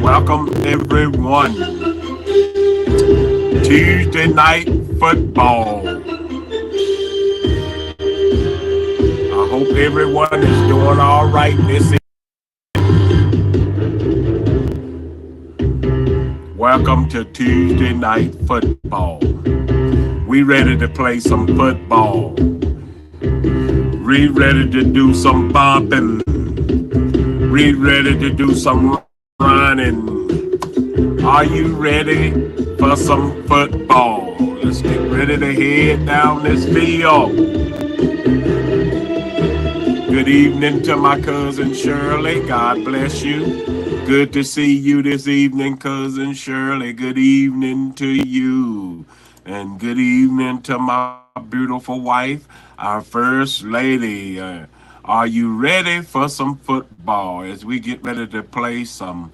Welcome everyone. Tuesday night football. I hope everyone is doing all right this evening. Welcome to Tuesday night football. We ready to play some football. We ready to do some bumping. We ready to do some running. Are you ready for some football? Let's get ready to head down this field. Good evening to my cousin Shirley. God bless you. Good to see you this evening, cousin Shirley. Good evening to you. And good evening to my beautiful wife, our first lady. Are you ready for some football as we get ready to play some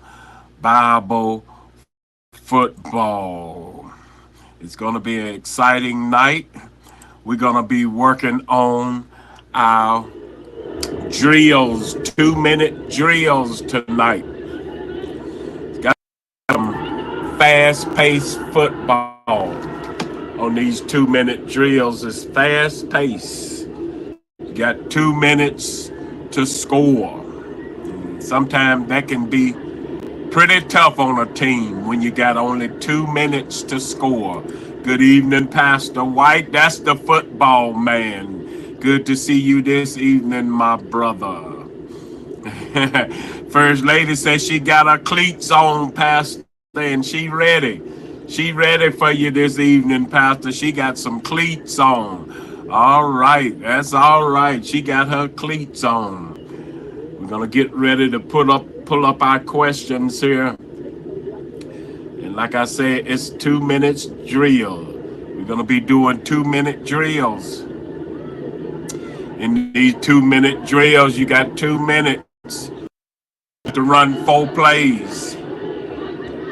Bible football? It's going to be an exciting night. We're going to be working on our drills, 2-minute drills tonight. Got some fast-paced football on these 2-minute drills. It's fast-paced. You got 2 minutes to score. Sometimes that can be pretty tough on a team when you got only 2 minutes to score. Good evening, Pastor White. That's the football man. Good to see you this evening, my brother. First lady says she got her cleats on, Pastor, and she ready. She ready for you this evening, Pastor. She got some cleats on. All right, that's all right. She got her cleats on. We're gonna get ready to pull up our questions here. And like I said, it's 2 minutes drill. We're gonna be doing 2-minute drills. In these 2-minute drills, you got 2 minutes to run 4 plays,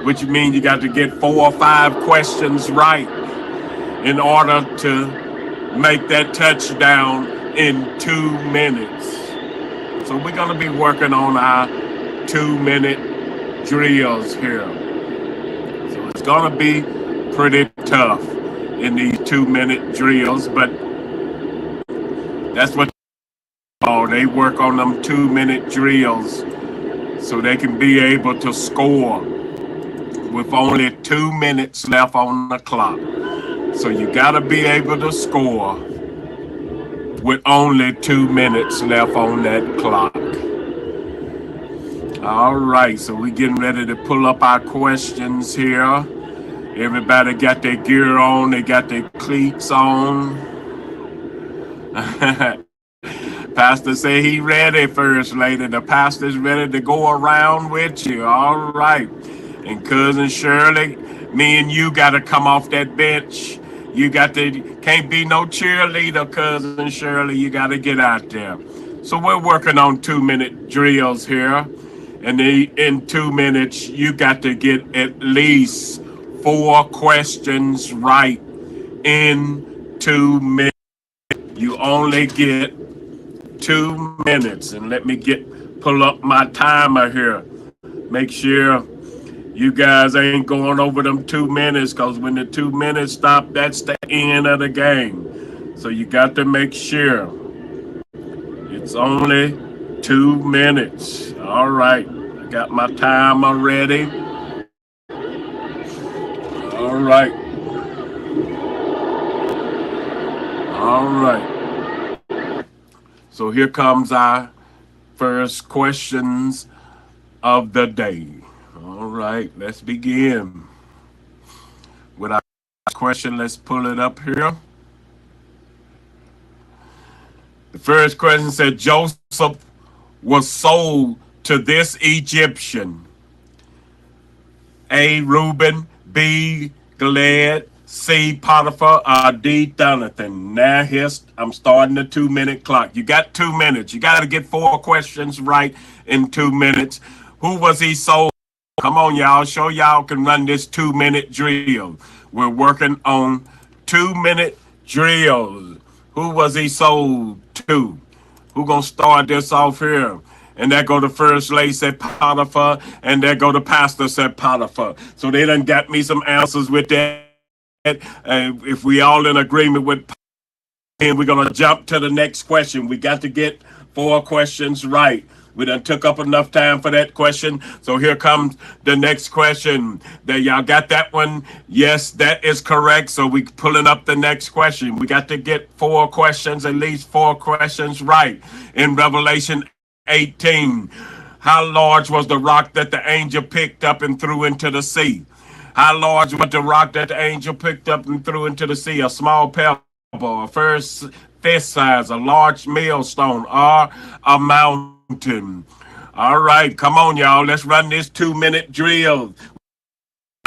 which means you got to get 4 or 5 questions right in order to make that touchdown in 2 minutes. So we're going to be working on our 2-minute drills here. So it's going to be pretty tough in these 2-minute drills, but that's what they work on them 2-minute drills so they can be able to score with only 2 minutes left on the clock. So you got to be able to score with only 2 minutes left on that clock. All right, so we're getting ready to pull up our questions here. Everybody got their gear on, they got their cleats on. Pastor say he ready, First Lady. The pastor's ready to go around with you. All right. And cousin Shirley, me and you got to come off that bench. You can't be no cheerleader, cousin Shirley. You got to get out there. So we're working on 2-minute drills here. And in 2 minutes, you got to get at least 4 questions right in 2 minutes. You only get 2 minutes. And let me pull up my timer here. Make sure you guys ain't going over them 2 minutes, because when the 2 minutes stop, that's the end of the game. So you got to make sure it's only 2 minutes. All right. I got my timer ready. All right. All right. So here comes our first questions of the day. All right, let's begin with our question. Let's pull it up here. The first question said, Joseph was sold to this Egyptian. A, Reuben, B, Gilead, C, Potiphar, or D, Jonathan. Now I'm starting the 2-minute clock. You got 2 minutes. You got to get 4 questions right in 2 minutes. Who was he sold? Come on, y'all. Show y'all can run this 2-minute drill. We're working on 2-minute drills. Who was he sold to? Who gonna start this off here? And there go the first lady said Potiphar, and there go the pastor said Potiphar. So they done got me some answers with that. If we all in agreement with, and we're gonna jump to the next question. We got to get 4 questions right. We done took up enough time for that question. So here comes the next question. There, y'all got that one? Yes, that is correct. So we pulling up the next question. We got to get 4 questions, at least 4 questions right. In Revelation 18, how large was the rock that the angel picked up and threw into the sea? How large was the rock that the angel picked up and threw into the sea? A small pebble, a first fist size, a large millstone, or a mountain. All right, come on, y'all. Let's run this 2-minute drill.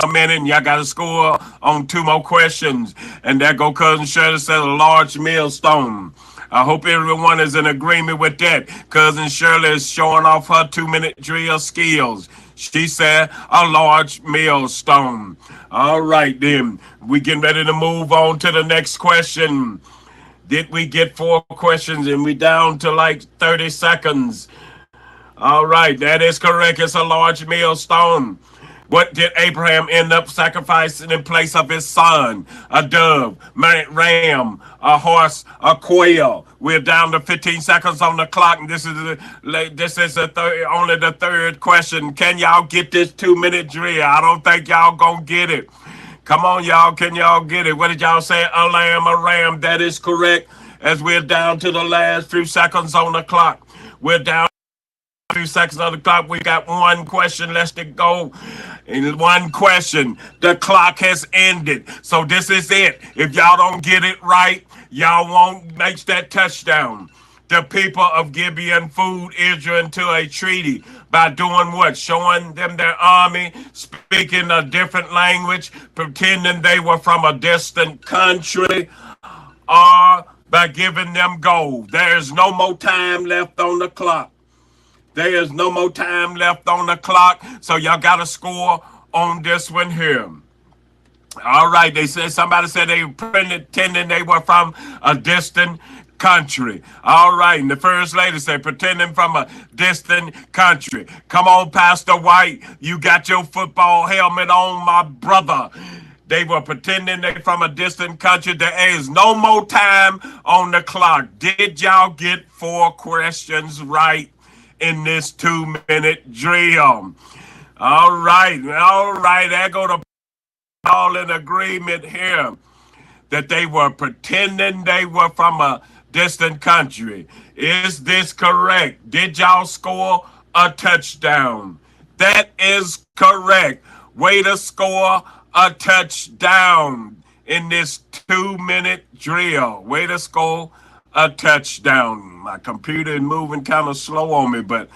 A minute, and y'all got to score on 2 more questions. And there go Cousin Shirley said a large millstone. I hope everyone is in agreement with that. Cousin Shirley is showing off her 2-minute drill skills. She said a large millstone. All right, then. We getting ready to move on to the next question. Did we get 4 questions and we down to like 30 seconds? All right, that is correct. It's a large millstone. What did Abraham end up sacrificing in place of his son? A dove, ram, a horse, a quail. We're down to 15 seconds on the clock, and this is only the 3rd question. Can y'all get this 2-minute drill? I don't think y'all gonna get it. Come on, y'all. Can y'all get it? What did y'all say? A lamb, a ram. That is correct. As we're down to the last few seconds on the clock. We're down to 2 seconds on the clock. We got 1 question left to go. In 1 question, the clock has ended. So this is it. If y'all don't get it right, y'all won't make that touchdown. The people of Gibeon fooled Israel into a treaty by doing what? Showing them their army, speaking a different language, pretending they were from a distant country, or by giving them gold. There is no more time left on the clock. There is no more time left on the clock, so y'all got to score on this one here. All right, somebody said they were pretending they were from a distant country. All right, and the first lady said pretending from a distant country. Come on, Pastor White, you got your football helmet on, my brother. They were pretending they from a distant country. There is no more time on the clock. Did y'all get 4 questions right in this 2-minute drill? All right. There go the all in agreement here that they were pretending they were from a distant country. Is this correct? Did y'all score a touchdown? That is correct. Way to score a touchdown in this 2-minute drill. Way to score a touchdown. My computer is moving kind of slow on me, but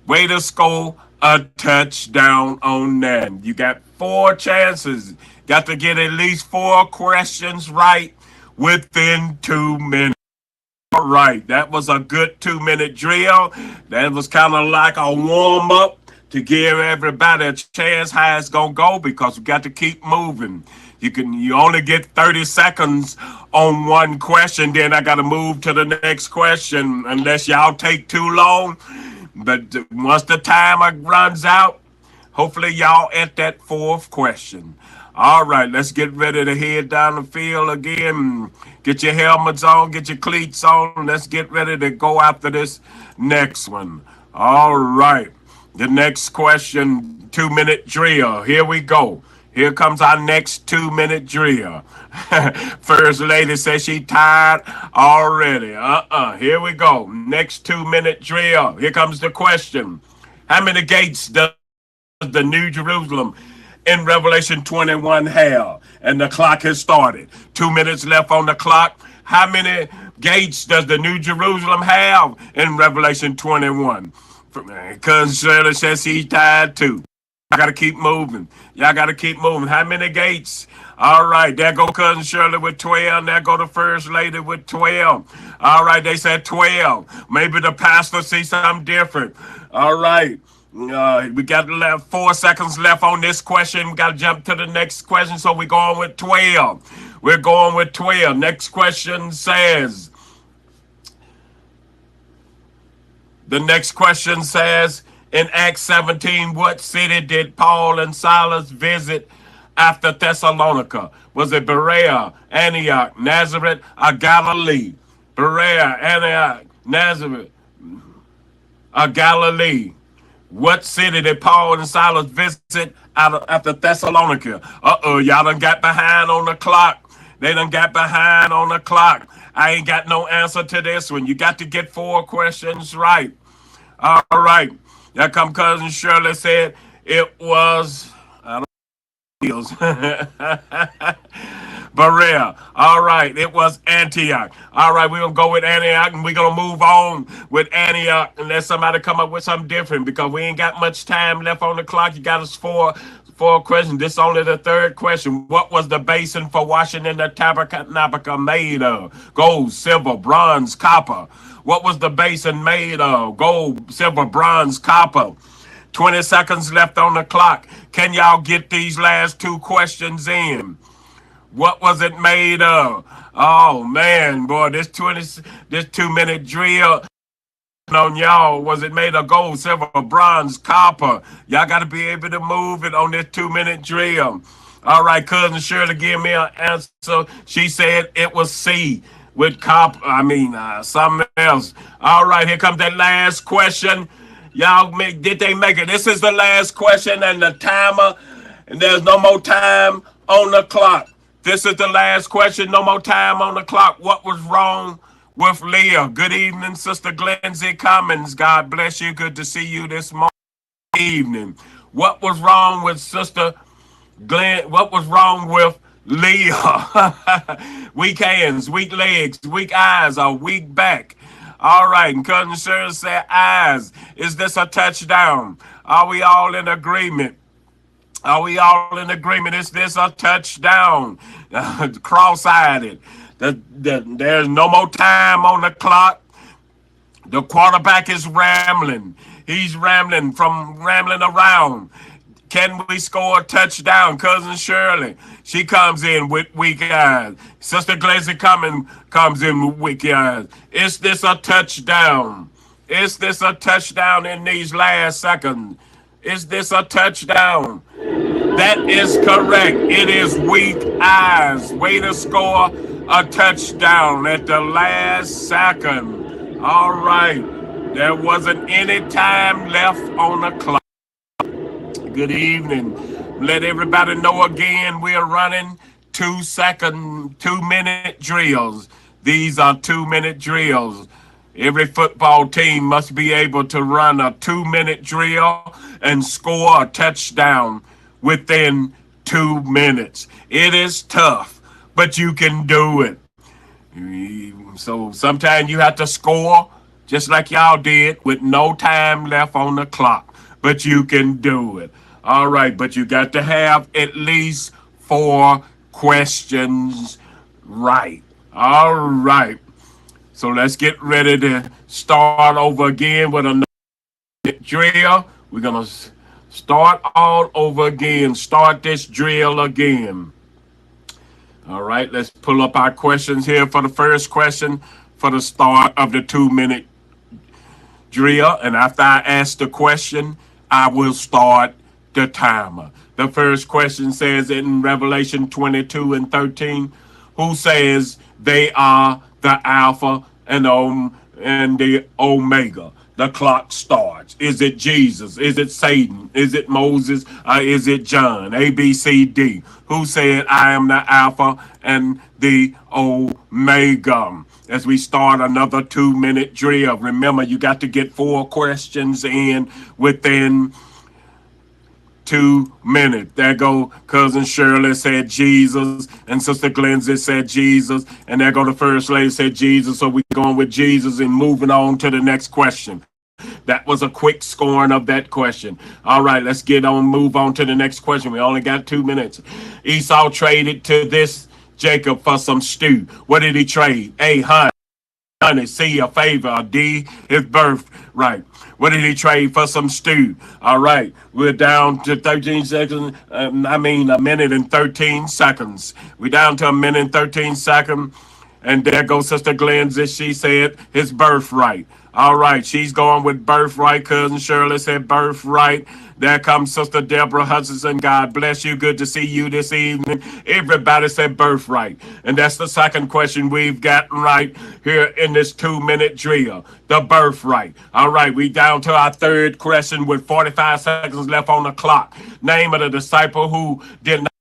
way to score a touchdown on that. You got 4 chances. Got to get at least 4 questions right within 2 minutes. All right, that was a good 2-minute drill. That was kind of like a warm-up to give everybody a chance how it's gonna go, because we got to keep moving. You only get 30 seconds on 1 question, then I gotta move to the next question unless y'all take too long. But once the timer runs out, hopefully y'all at that 4th question. All right, let's get ready to head down the field again. Get your helmets on, get your cleats on. Let's get ready to go after this next one. All right, the next question, 2-minute drill. Here we go. Here comes our next 2-minute drill. First lady says she tired already. Here we go. Next 2-minute drill. Here comes the question. How many gates does the New Jerusalem in Revelation 21 have? And the clock has started. 2 minutes left on the clock. How many gates does the New Jerusalem have in Revelation 21? Cousin Shirley says she's tired too. I gotta keep moving. Y'all gotta keep moving. How many gates? All right, there go Cousin Shirley with 12. There go the First Lady with 12. All right, they said 12. Maybe the pastor see something different. All right. We got 4 seconds left on this question. We got to jump to the next question, so we're going with 12. We're going with 12. Next question says, The next question says, in Acts 17, what city did Paul and Silas visit after Thessalonica? Was it Berea, Antioch, Nazareth, or Galilee? Berea, Antioch, Nazareth, or Galilee? What city did Paul and Silas visit after Thessalonica? Y'all done got behind on the clock. They done got behind on the clock. I ain't got no answer to this one. You got to get 4 questions right. All right. Now come cousin Shirley said it was, I don't know, Berea. All right. It was Antioch. All right. We're going to go with Antioch and we're going to move on with Antioch unless somebody come up with something different because we ain't got much time left on the clock. You got us four questions. This is only the 3rd question. What was the basin for washing in the tabernacle made of? Gold, silver, bronze, copper. What was the basin made of? Gold, silver, bronze, copper. 20 seconds left on the clock. Can y'all get these last 2 questions in? What was it made of? Oh man, boy, this 2-minute drill on y'all. Was it made of gold, silver, bronze, copper? Y'all got to be able to move it on this 2-minute drill. All right, cousin Shirley, give me an answer. She said it was C with copper. Something else. All right, here comes that last question. Y'all, did they make it? This is the last question and the timer, and there's no more time on the clock. This is the last question. No more time on the clock. What was wrong with Leah? Good evening, Sister Glenzie Cummins. God bless you. Good to see you this evening. What was wrong with Sister Glenn? What was wrong with Leah? Weak hands, weak legs, weak eyes, or weak back. All right. And cousin Shirley said eyes. Is this a touchdown? Are we all in agreement? Are we all in agreement? Is this a touchdown? Cross-eyed. There's no more time on the clock. The quarterback is rambling. He's rambling around. Can we score a touchdown? Cousin Shirley, she comes in with weak eyes. Sister Glazer comes in with weak eyes. Is this a touchdown? Is this a touchdown in these last seconds? Is this a touchdown? That is correct. It is weak eyes. Way to score a touchdown at the last second. All right. There wasn't any time left on the clock. Good evening. Let everybody know again, we're running 2-minute drills. These are 2-minute drills. Every football team must be able to run a 2-minute drill and score a touchdown within 2 minutes. It is tough, but you can do it. So sometimes you have to score just like y'all did with no time left on the clock, but you can do it. All right, but you got to have at least 4 questions right. All right. So let's get ready to start over again with another drill. We're going to start all over again. Start this drill again. All right, let's pull up our questions here for the first question for the start of the 2-minute drill. And after I ask the question, I will start the timer. The first question says in Revelation 22:13, who says they are the Alpha and the Omega? The clock starts. Is it Jesus? Is it Satan? Is it Moses? Or is it John? A, B, C, D. Who said I am the Alpha and the Omega? As we start another 2-minute drill. Remember, you got to get 4 questions in within 2 minutes. There go cousin Shirley said Jesus, and Sister Glenzie said Jesus, and there go the first lady said Jesus. So we're going with Jesus and moving on to the next question. That was a quick scoring of that question. All right, let's move on to the next question. We only got 2 minutes. Esau traded to this Jacob for some stew. What did he trade? A, honey, C, a favor, or D, his birthright. What did he trade for some stew? All right, we're down to 13 seconds. A minute and 13 seconds. We're down to a minute and 13 seconds. And there goes Sister Glenn. She said his birthright. All right, she's going with birthright. Cousin Shirley said birthright. There comes Sister Deborah Hutchinson. God bless you. Good to see you this evening. Everybody said birthright. And that's the second question we've gotten right here in this 2-minute drill. The birthright. All right, we down to our third question with 45 seconds left on the clock. Name of the disciple who did not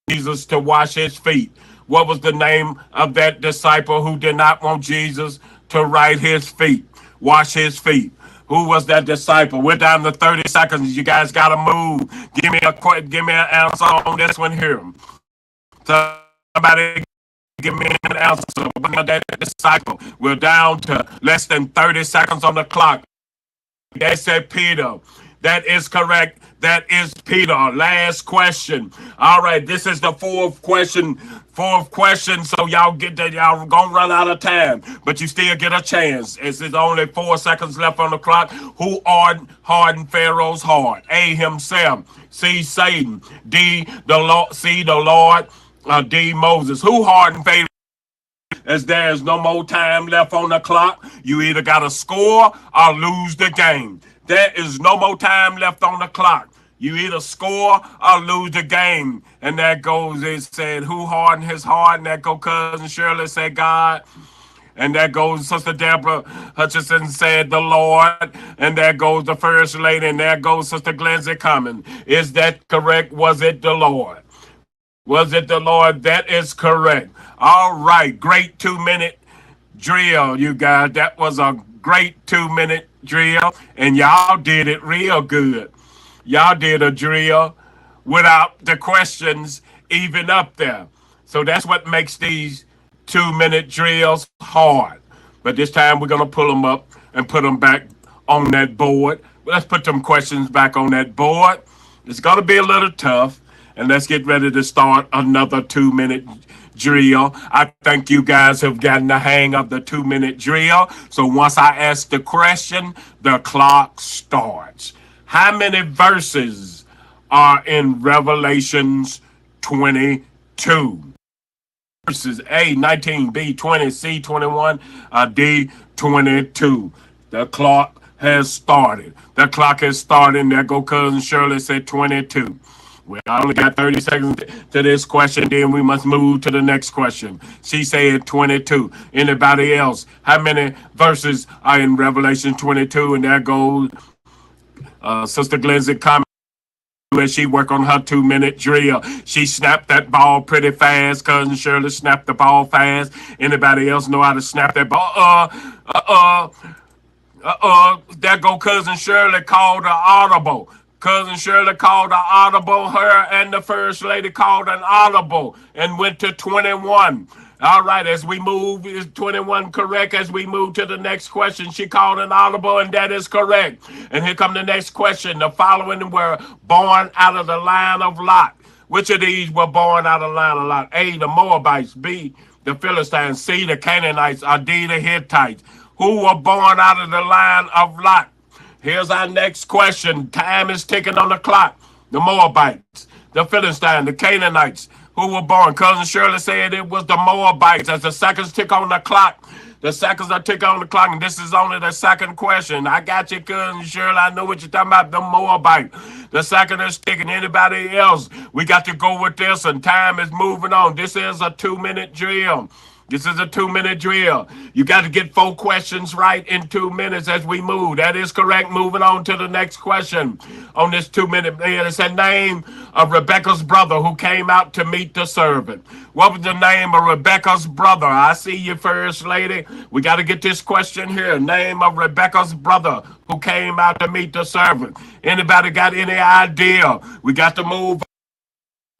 want Jesus to wash his feet. What was the name of that disciple who did not want Jesus to write his feet, wash his feet? Who was that disciple? We're down to 30 seconds. You guys got to move. Give me an answer on this one here. Somebody give me an answer. That disciple. We're down to less than 30 seconds on the clock. They said Peter. That is correct. That is Peter. Last question. All right, this is the fourth question. Fourth question. So y'all gonna run out of time, but you still get a chance. It's only 4 seconds left on the clock. Who hardened Pharaoh's heart? A, himself. C, Satan. D, the Lord. C, the Lord. D, Moses. Who hardened Pharaoh? As there's no more time left on the clock, you either got to score or lose the game. There is no more time left on the clock. You either score or lose the game. And that goes, it said, who hardened his heart? And that goes, Cousin Shirley said, God. And that goes, Sister Deborah Hutchinson said, the Lord. And there goes the First Lady. And there goes Sister Glenzie Cummings. Is that correct? Was it the Lord? Was it the Lord? That is correct. All right. Great 2-minute drill, you guys. That was a great 2-minute drill. And y'all did it real good. Y'all did a drill without the questions even up there. So that's what makes these 2-minute drills hard. But this time we're going to pull them up and put them back on that board. Let's put them questions back on that board. It's going to be a little tough. And let's get ready to start another 2-minute drill. I think you guys have gotten the hang of the 2-minute drill. So once I ask the question, the clock starts. How many verses are in Revelations 22? Verses A, 19, B, 20, C, 21, D, 22. The clock has started. The clock has started. There go Cousin Shirley said 22. We only got 30 seconds to this question, then we must move to the next question. She said 22. Anybody else? How many verses are in Revelation 22? And there goes Sister Glenzie comment as she work on her 2-minute drill. She snapped that ball pretty fast. Cousin Shirley snapped the ball fast. Anybody else know how to snap that ball? There go Cousin Shirley called the audible. Cousin Shirley called an audible. Her and the First Lady called an audible and went to 21. All right, as we move, is 21 correct? As we move to the next question, she called an audible, and that is correct. And here come the next question. The following were born out of the line of Lot. Which of these were born out of the line of Lot? A, the Moabites. B, the Philistines. C, the Canaanites. Or D, the Hittites. Who were born out of the line of Lot? Here's our next question. Time is ticking on the clock. The Moabites, the Philistines, the Canaanites, who were born. Cousin Shirley said it was the Moabites. As the seconds tick on the clock, the seconds are ticking on the clock, and this is only the second question. I got you, Cousin Shirley. I know what you're talking about, the Moabites. The second is ticking. Anybody else? We got to go with this, and time is moving on. This is a 2-minute drill. This is a 2-minute drill. You got to get 4 questions right in 2 minutes as we move. That is correct. Moving on to the next question on this 2-minute. It's the name of Rebecca's brother who came out to meet the servant. What was the name of Rebecca's brother? I see you, First Lady. We got to get this question here. Name of Rebecca's brother who came out to meet the servant. Anybody got any idea? We got to move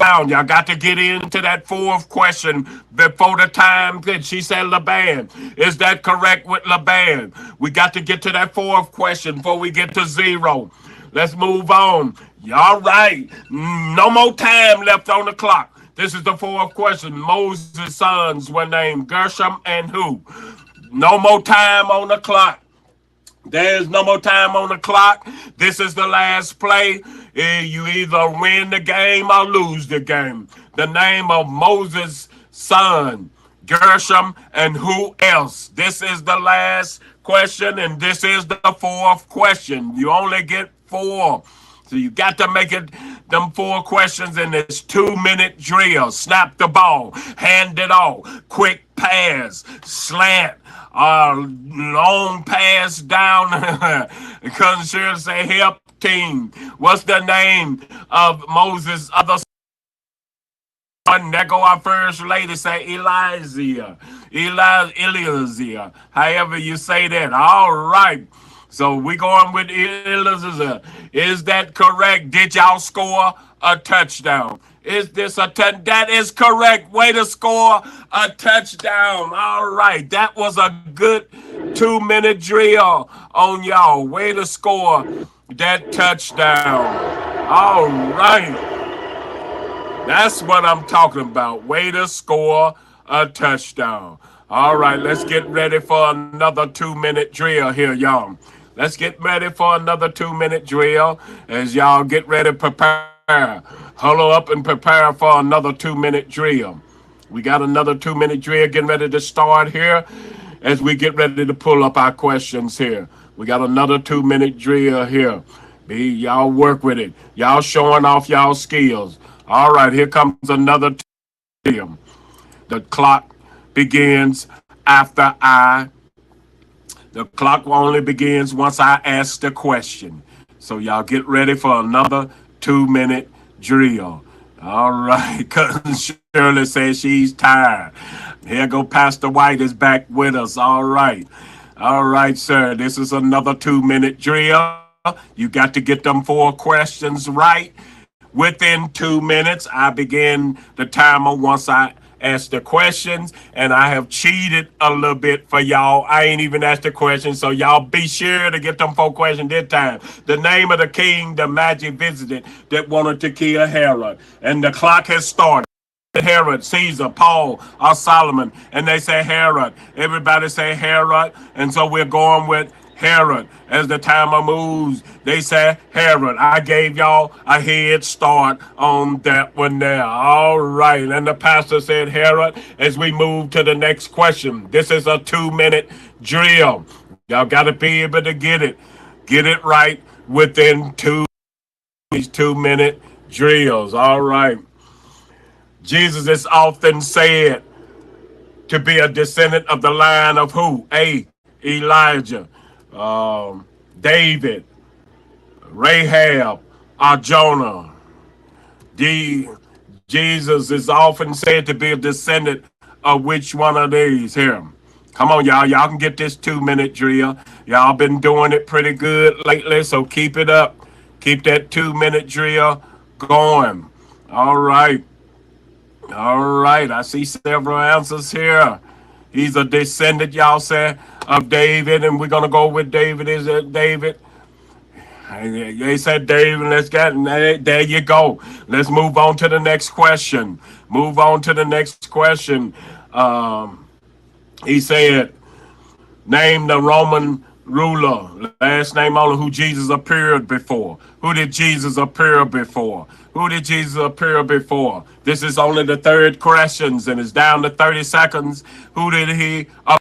on. Y'all got to get into that 4th question before the time. She said Laban. Is that correct with Laban? We got to get to that 4th question before we get to 0. Let's move on. Y'all right. No more time left on the clock. This is the 4th question. Moses' sons were named Gershom and who? No more time on the clock. There's no more time on the clock. This is the last play. You either win the game or lose the game. The name of Moses' son, Gershom, and who else? This is the last question, and this is the fourth question. You only get four. So you got to make it them four questions in this 2 minute drill. Snap the ball, hand it off, quick pass, slant, long pass down. Cousin Shirley say help team. What's the name of Moses' other son? There go our first lady, say Eliezer, however you say that. All right. So we going with Eliezer. Is that correct? Did y'all score a touchdown? Is this a touchdown? That is correct. Way to score a touchdown. All right. That was a good 2 minute drill on y'all. Way to score that touchdown. All right. That's what I'm talking about. Way to score a touchdown. All right, let's get ready for another 2 minute drill here, y'all. Let's get ready for another 2 minute drill as y'all get ready to prepare. Huddle up and prepare for another 2 minute drill. We got another 2 minute drill getting ready to start here as we get ready to pull up our questions here. We got another 2 minute drill here. Y'all work with it. Y'all showing off y'all skills. All right, here comes another drill. The clock begins after the clock only begins once I ask the question. So y'all get ready for another 2 minute drill. All right, Cousin Shirley says she's tired. Here go Pastor White is back with us. All right. All right, sir. This is another 2 minute drill. You got to get them four questions right. Within 2 minutes, I begin the timer once I ask the questions, and I have cheated a little bit for y'all. I ain't even asked the questions, so y'all be sure to get them four questions this time. The name of the king the Magi visited that wanted to kill Herod, and the clock has started. Herod, Caesar, Paul, or Solomon, and they say Herod. Everybody say Herod, and so we're going with Herod. As the timer moves, they say Herod. I gave y'all a head start on that one there. All right, and the pastor said Herod as we move to the next question. This is a 2 minute drill. Y'all got to be able to get it right within these 2 minute drills. All right. Jesus is often said to be a descendant of the line of who? A. Elijah, David, Rahab, or Jonah. D. Jesus is often said to be a descendant of which one of these here? Come on, y'all. Y'all can get this 2 minute drill. Y'all been doing it pretty good lately, so keep it up. Keep that 2 minute drill going. All right. All right, I see several answers here. He's a descendant, y'all say, of David, and we're gonna go with David. Is it David? They said David. Let's get there. You go. Let's move on to the next question. Move on to the next question. He said, name the Roman ruler, last name only, who Jesus appeared before. Who did Jesus appear before? Who did Jesus appear before? This is only the third questions, and it's down to 30 seconds. Who did he appear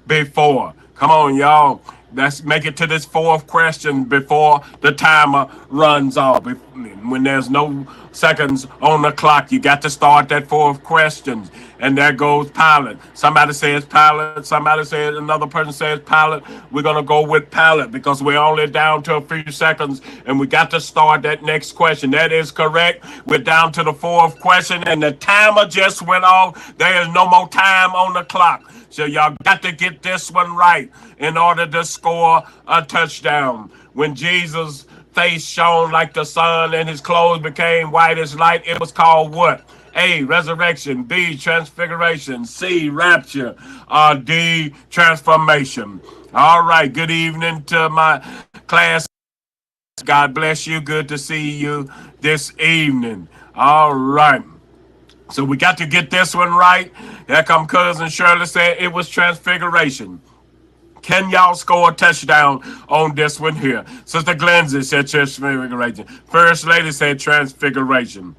before? Come on, y'all. Let's make it to this fourth question before the timer runs off. When there's no seconds on the clock, you got to start that fourth question. And there goes Pilate. Somebody says Pilate. Somebody says, another person says Pilate. We're going to go with Pilate because we're only down to a few seconds and we got to start that next question. That is correct. We're down to the fourth question and the timer just went off. There is no more time on the clock. So y'all got to get this one right in order to score a touchdown. When Jesus' face shone like the sun and his clothes became white as light, it was called what? A, resurrection. B, transfiguration. C, rapture. D, transformation. All right. Good evening to my class. God bless you. Good to see you this evening. All right. So we got to get this one right. Here come Cousin Shirley said it was transfiguration. Can y'all score a touchdown on this one here? Sister Glenzie said transfiguration. First Lady said transfiguration.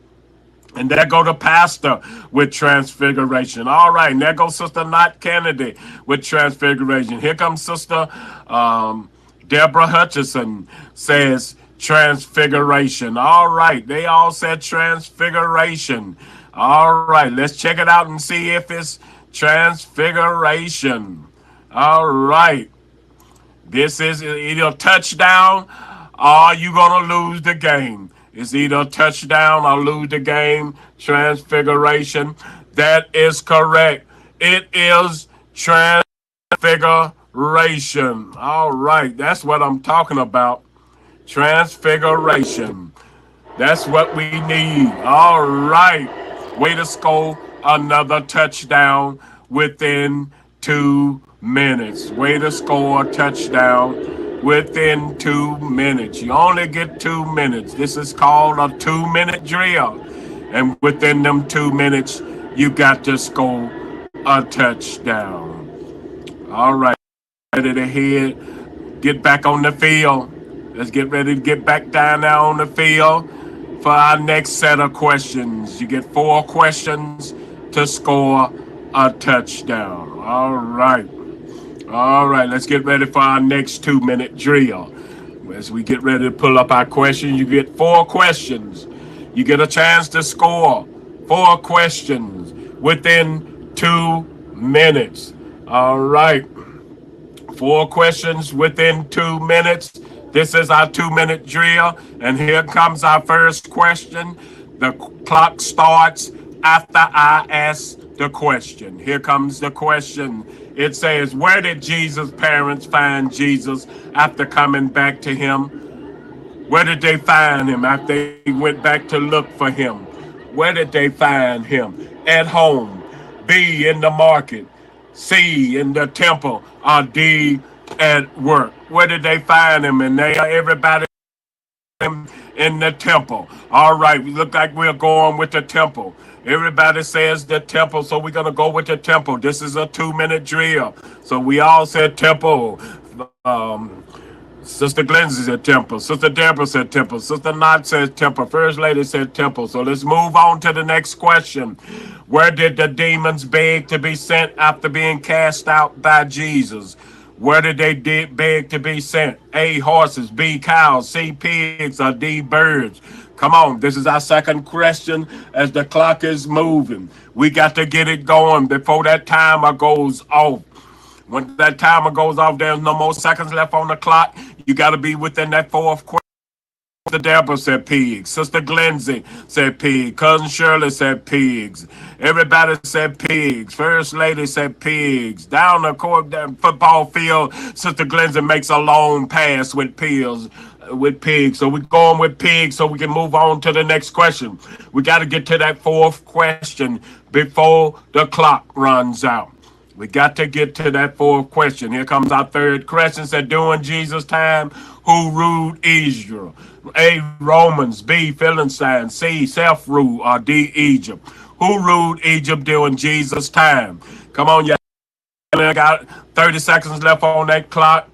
And there go the pastor with transfiguration. All right, and there goes Sister Knott Kennedy with transfiguration. Here comes Sister um, Deborah Hutchison says transfiguration. All right, they all said transfiguration. All right, let's check it out and see if it's transfiguration. All right, this is either a touchdown or you gonna lose the game. It's either a touchdown or lose the game. Transfiguration. That is correct. It is transfiguration. All right, that's what I'm talking about. Transfiguration. That's what we need. All right. Way to score another touchdown within 2 minutes. Way to score a touchdown within 2 minutes. You only get 2 minutes. This is called a 2 minute drill. And within them 2 minutes, you got to score a touchdown. All right. Ready to head. Get back on the field. Let's get ready to get back down there on the field for our next set of questions. You get 4 questions to score a touchdown. All right. All right, let's get ready for our next 2 minute drill. As we get ready to pull up our questions, you get 4 questions. You get a chance to score 4 questions within 2 minutes. All right. 4 questions within 2 minutes. This is our 2 minute drill. And here comes our first question. The clock starts after I ask the question. Here comes the question. It says, where did Jesus' parents find Jesus after coming back to him? Where did they find him after they went back to look for him? Where did they find him? At home. B, in the market. C, in the temple. Or D, at work. Where did they find him? And everybody in the temple. All right, we look like we're going with the temple. Everybody says the temple, so we're going to go with the temple. This is a 2 minute drill. So we all said temple. Um, Sister Glenn said temple. Sister Deborah said temple. Sister Knott said temple. First Lady said temple. So let's move on to the next question. Where did the demons beg to be sent after being cast out by Jesus? Where did they beg to be sent? A, horses. B, cows. C, pigs. Or D, birds. Come on, this is our second question as the clock is moving. We got to get it going before that timer goes off. When that timer goes off, there's no more seconds left on the clock. You got to be within that 4th question. Sister Deborah said pigs. Sister Glenzie said pigs. Cousin Shirley said pigs. Everybody said pigs. First Lady said pigs. Down the court, the football field, Sister Glenzie makes a long pass with pigs. So we're going with pigs so we can move on to the next question. We got to get to that 4th question before the clock runs out. We got to get to that 4th question. Here comes our 3rd question. Said, during Jesus' time, who ruled Israel? A, Romans. B, Philistines. C, self-rule. Or D, Egypt. Who ruled Egypt during Jesus' time? Come on, y'all. I got 30 seconds left on that clock.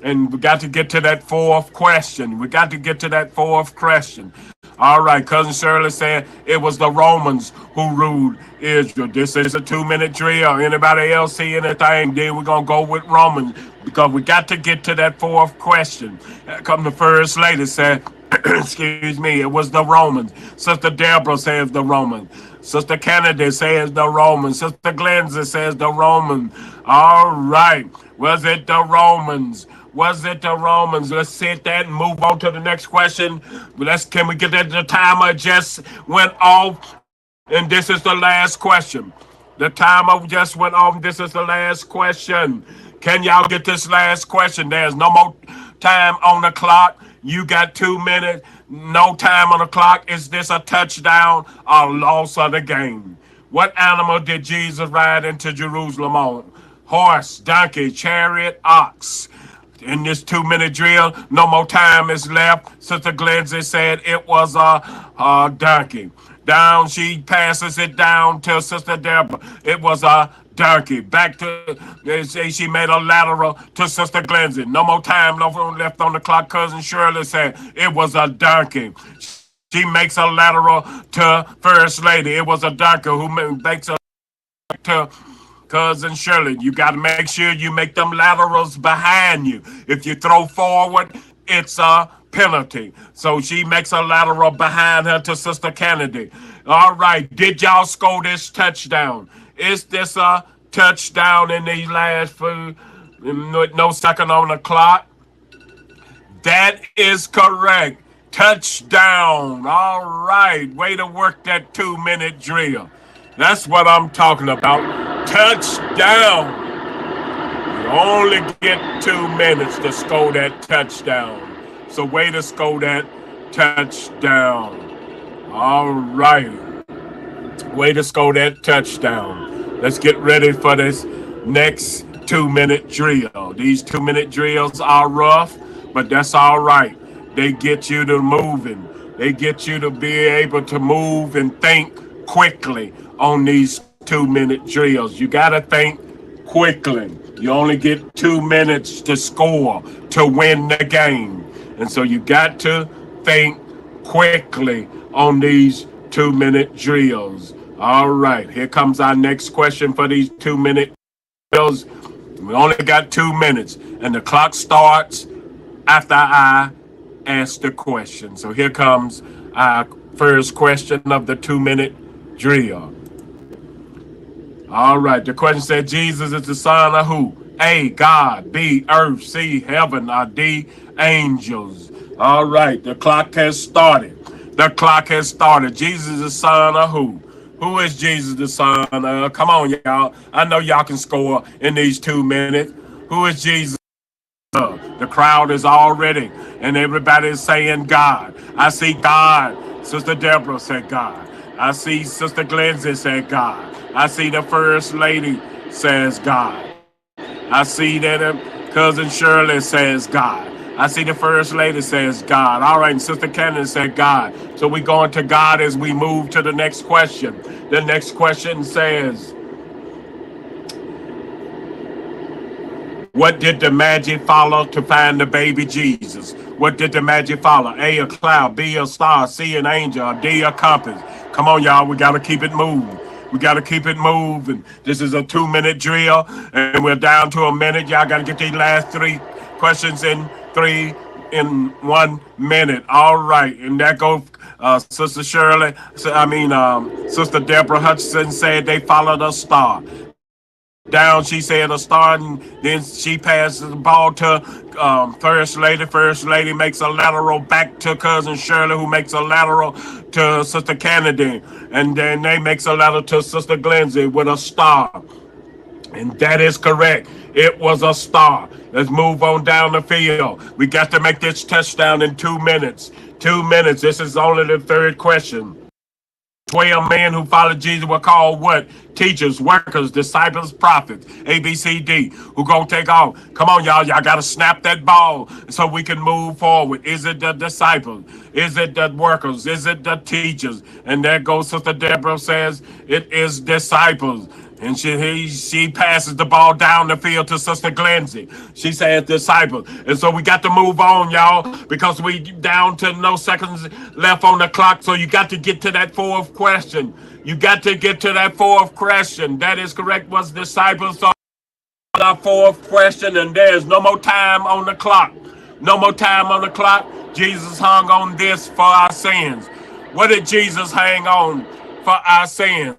And we got to get to that 4th question. We got to get to that 4th question. All right, Cousin Shirley said it was the Romans who ruled Israel. This is a 2 minute drill. Anybody else see anything? Then we're going to go with Romans because we got to get to that 4th question. Come the First Lady said, excuse me, it was the Romans. Sister Deborah says the Romans. Sister Kennedy says the Romans. Sister Glenzie says the Romans. All right. Was it the Romans? Was it the Romans? Let's sit that and move on to the next question. Can we get that? The timer just went off, and this is the last question. The timer just went off. This is the last question. Can y'all get this last question? There's no more time on the clock. You got 2 minutes. No time on the clock. Is this a touchdown or loss of the game? What animal did Jesus ride into Jerusalem on? Horse, donkey, chariot, ox. In this 2 minute drill, no more time is left. Sister Glenzie said it was a donkey. Down, she passes it down to Sister Deborah. It was a donkey. Back to, she made a lateral to Sister Glenzie. No more time left on the clock. Cousin Shirley said it was a donkey. She makes a lateral to First Lady. It was a dunker who makes a to Cousin Shirley. You got to make sure you make them laterals behind you. If you throw forward, it's a penalty. So she makes a lateral behind her to Sister Kennedy. All right, did y'all score this touchdown? Is this a touchdown in these last few, no second on the clock? That is correct. Touchdown. All right. Way to work that 2 minute drill. That's what I'm talking about. Touchdown. You only get 2 minutes to score that touchdown. So, way to score that touchdown. All right. Way to score that touchdown. Let's get ready for this next 2 minute drill. These 2 minute drills are rough, but that's all right. They get you to moving. They get you to be able to move and think quickly on these 2 minute drills. You got to think quickly. You only get 2 minutes to score to win the game. And so you got to think quickly on these 2 minute drills. All right, here comes our next question for these 2 minute drills. We only got 2 minutes, and the clock starts after I ask the question. So here comes our first question of the 2 minute drill. All right, the question said, Jesus is the son of who? A, God. B, earth. C, heaven. Or D, angels. All right, the clock has started. The clock has started. Jesus is the son of who? Who is Jesus the son of? Come on, y'all. I know y'all can score in these 2 minutes. Who is Jesus? The crowd is already, and everybody is saying God. I see God. Sister Deborah said God. I see Sister Glenzie said God. I see the First Lady says God. I see that Cousin Shirley says God. I see the First Lady says God. All right, and Sister Kennedy said God. So we go into God as we move to the next question. The next question says, what did the magic follow to find the baby Jesus? What did the magic follow? A, a cloud. B, a star. C, an angel. D, a compass. Come on, y'all. We got to keep it moving. We got to keep it moving. This is a 2 minute drill, and we're down to a minute. Y'all got to get these last three questions in 1 minute. All right. And that goes, Sister Shirley, Sister Deborah Hutchinson said they followed a star. Down, she said a star, and then she passes the ball to First Lady. First Lady makes a lateral back to Cousin Shirley, who makes a lateral to Sister Kennedy, and then they makes a lateral to Sister Glenzie with a star. And that is correct. It was a star. Let's move on down the field. We got to make this touchdown in 2 minutes. 2 minutes. This is only the third question. 12 men who followed Jesus were called what? Teachers, workers, disciples, prophets, A, B, C, D. Who gonna take off? Come on, y'all. Y'all gotta snap that ball so we can move forward. Is it the disciples? Is it the workers? Is it the teachers? And there goes Sister Deborah says it is disciples. And she passes the ball down the field to Sister Glenzie. She says disciples. And so we got to move on, y'all, because we down to no seconds left on the clock. So you got to get to that fourth question. You got to get to that fourth question. That is correct, was disciples. So our fourth question, and there's no more time on the clock. No more time on the clock. Jesus hung on this for our sins. What did Jesus hang on for our sins?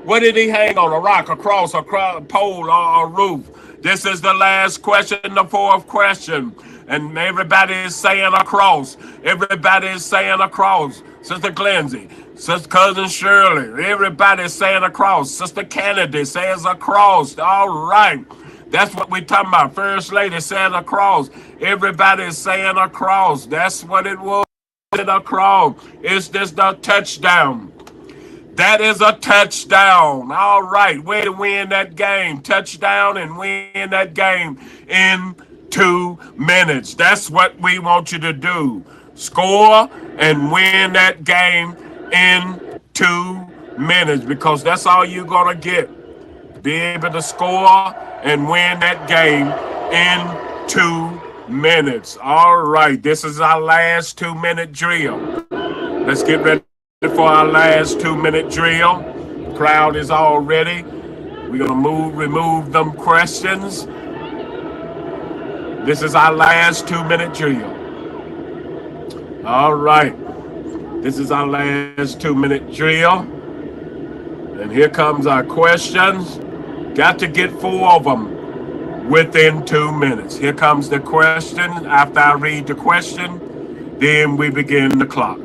What did he hang on? A rock, a cross, a pole, or a roof? This is the last question, the fourth question. And everybody is saying a cross. Everybody is saying a cross. Sister Glenzie, Sister Cousin Shirley, everybody is saying a cross. Sister Kennedy says a cross. All right. That's what we're talking about. First Lady said a cross. Everybody is saying a cross. That's what it was. A cross. Is this the touchdown? That is a touchdown. All right. Way to win that game. Touchdown and win that game in 2 minutes. That's what we want you to do. Score and win that game in 2 minutes, because that's all you're going to get. Be able to score and win that game in 2 minutes. All right. This is our last 2 minute drill. Let's get ready for our last 2 minute drill. Crowd is all ready. We're gonna remove them questions. This is our last 2 minute drill. All right. This is our last 2 minute drill. And here comes our questions. Got to get 4 of them within 2 minutes. Here comes the question. After I read the question, then we begin the clock.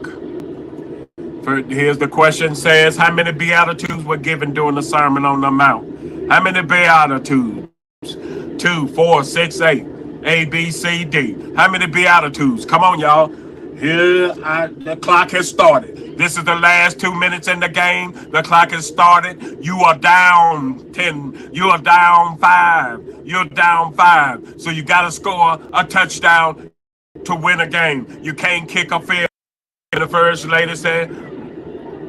Here's the question says, how many Beatitudes were given during the Sermon on the Mount? How many Beatitudes? 2, 4, 6, 8. A, B, C, D. How many Beatitudes? Come on, y'all. The clock has started. This is the last 2 minutes in the game. The clock has started. You are down 10. You are down 5. You're down 5. So you got to score a touchdown to win a game. You can't kick a field. The first lady said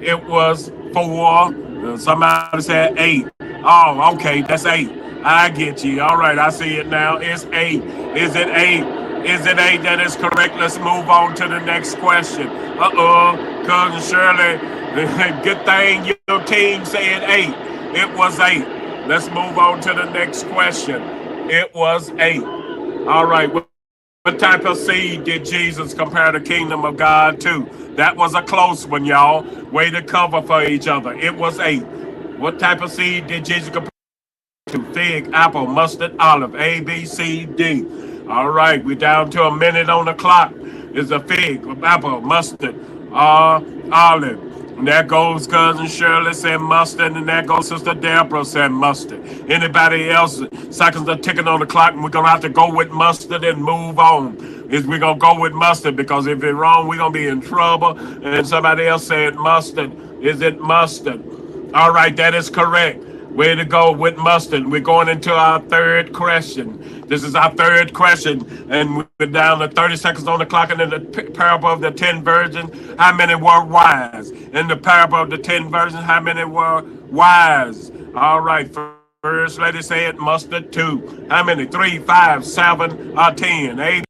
it was 4. Somebody said 8. Oh, okay, that's 8. I get you. All right, I see it now. It's 8. Is it 8? Is it 8? That is correct. Let's move on to the next question. Cousin Shirley, good thing your team said 8. It was 8. Let's move on to the next question. It was 8. All right. What type of seed did Jesus compare the kingdom of God to? That was a close one, y'all. Way to cover for each other. It was 8. What type of seed did Jesus compare to? Fig, apple, mustard, olive. A, B, C, D. All right, we're down to a minute on the clock. It's a fig, apple, mustard, olive. And there goes Cousin Shirley said mustard, and there goes Sister Deborah said mustard. Anybody else? Seconds are ticking on the clock, and we're going to have to go with mustard and move on. We're going to go with mustard, because if it's wrong, we're going to be in trouble. And somebody else said mustard. Is it mustard? All right, that is correct. Way to go with mustard. We're going into our third question. This is our third question, and we're down to 30 seconds on the clock. And in the parable of the 10 virgins, how many were wise? In the parable of the 10 virgins, how many were wise? All right, first lady said mustard 2. How many? 3, 5, 7, or 10? A,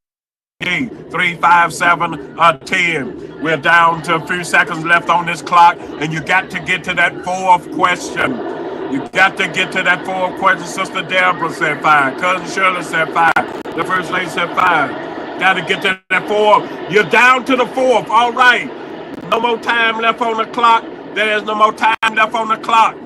B, 3, 5, 7, or 10. We're down to a few seconds left on this clock, and you got to get to that 4th question. You got to get to that 4th question. Sister Deborah said 5. Cousin Shirley said 5. The first lady said 5. Got to get to that 4th. You're down to the 4th. All right. No more time left on the clock. There's no more time left on the clock.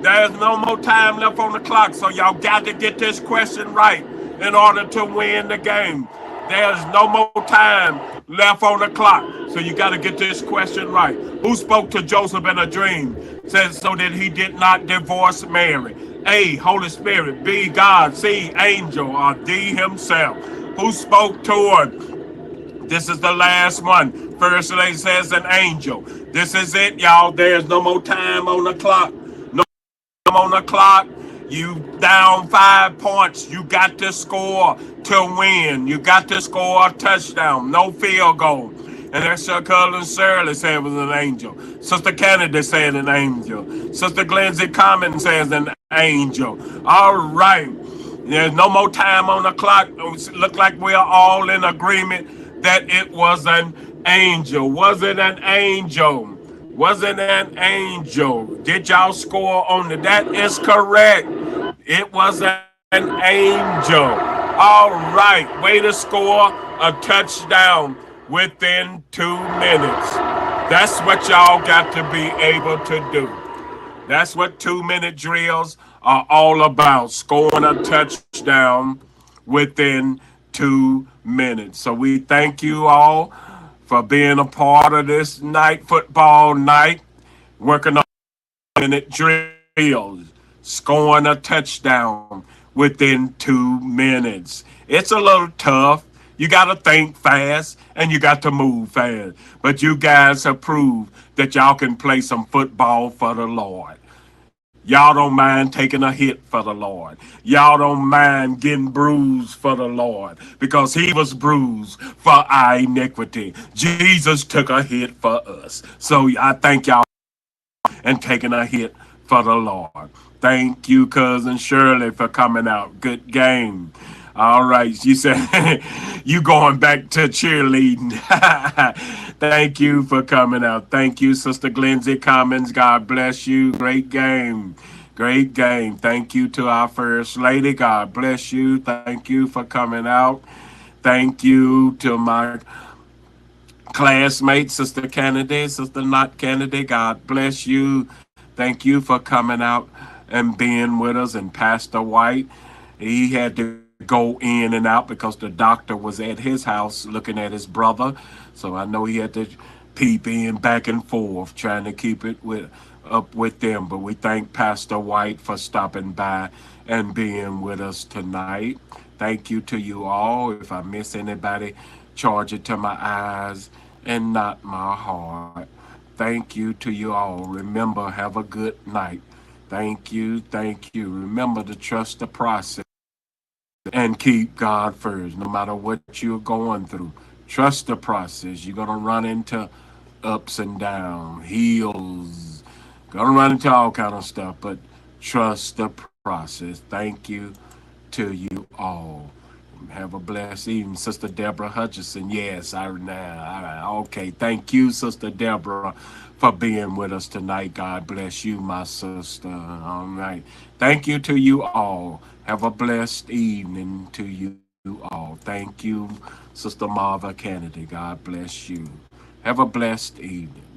There's no more time left on the clock. So y'all got to get this question right in order to win the game. There's no more time left on the clock. So you got to get this question right. Who spoke to Joseph in a dream? Says so that he did not divorce Mary. A, Holy Spirit. B, God. C, angel. Or D, himself. Who spoke to her? This is the last one. First lady says an angel. This is it, y'all. There's no more time on the clock. No time on the clock. You down 5 points. You got to score to win. You got to score a touchdown. No field goal. And that's your cousin Shirley said it was an angel. Sister Kennedy said an angel. Sister Glenzie Common says an angel. All right. There's no more time on the clock. It look like we're all in agreement that it was an angel. Was it an angel? Was it an angel? Did y'all score on it? That is correct. It was an angel. All right. Way to score a touchdown within 2 minutes. That's what y'all got to be able to do. That's what 2-minute drills are all about. Scoring a touchdown within 2 minutes. So we thank you all for being a part of this football night, working on minute drills, scoring a touchdown within 2 minutes. It's a little tough. You got to think fast and you got to move fast. But you guys have proved that y'all can play some football for the Lord. Y'all don't mind taking a hit for the Lord. Y'all don't mind getting bruised for the Lord, because he was bruised for our iniquity. Jesus took a hit for us. So I thank y'all and taking a hit for the Lord. Thank you, Cousin Shirley, for coming out. Good game. All right. You said you going back to cheerleading. Thank you for coming out. Thank you, Sister Glenzie Commons. God bless you. Great game. Great game. Thank you to our First Lady. God bless you. Thank you for coming out. Thank you to my classmate, Sister Kennedy, Sister Not Kennedy. God bless you. Thank you for coming out and being with us. And Pastor White, he had to go in and out because the doctor was at his house looking at his brother. So I know he had to peep in back and forth, trying to keep it up with them. But we thank Pastor White for stopping by and being with us tonight. Thank you to you all. If I miss anybody, charge it to my eyes and not my heart. Thank you to you all. Remember, have a good night. Thank you. Thank you. Remember to trust the process and keep God first, no matter what you're going through. Trust the process. You're going to run into ups and downs, heels, going to run into all kind of stuff, but trust the process. Thank you to you all. Have a blessed evening, Sister Deborah Hutchison. Yes, I now. Okay, thank you, Sister Deborah, for being with us tonight. God bless you, my sister. All right. Thank you to you all. Have a blessed evening to you all. Thank you, Sister Marva Kennedy. God bless you. Have a blessed evening.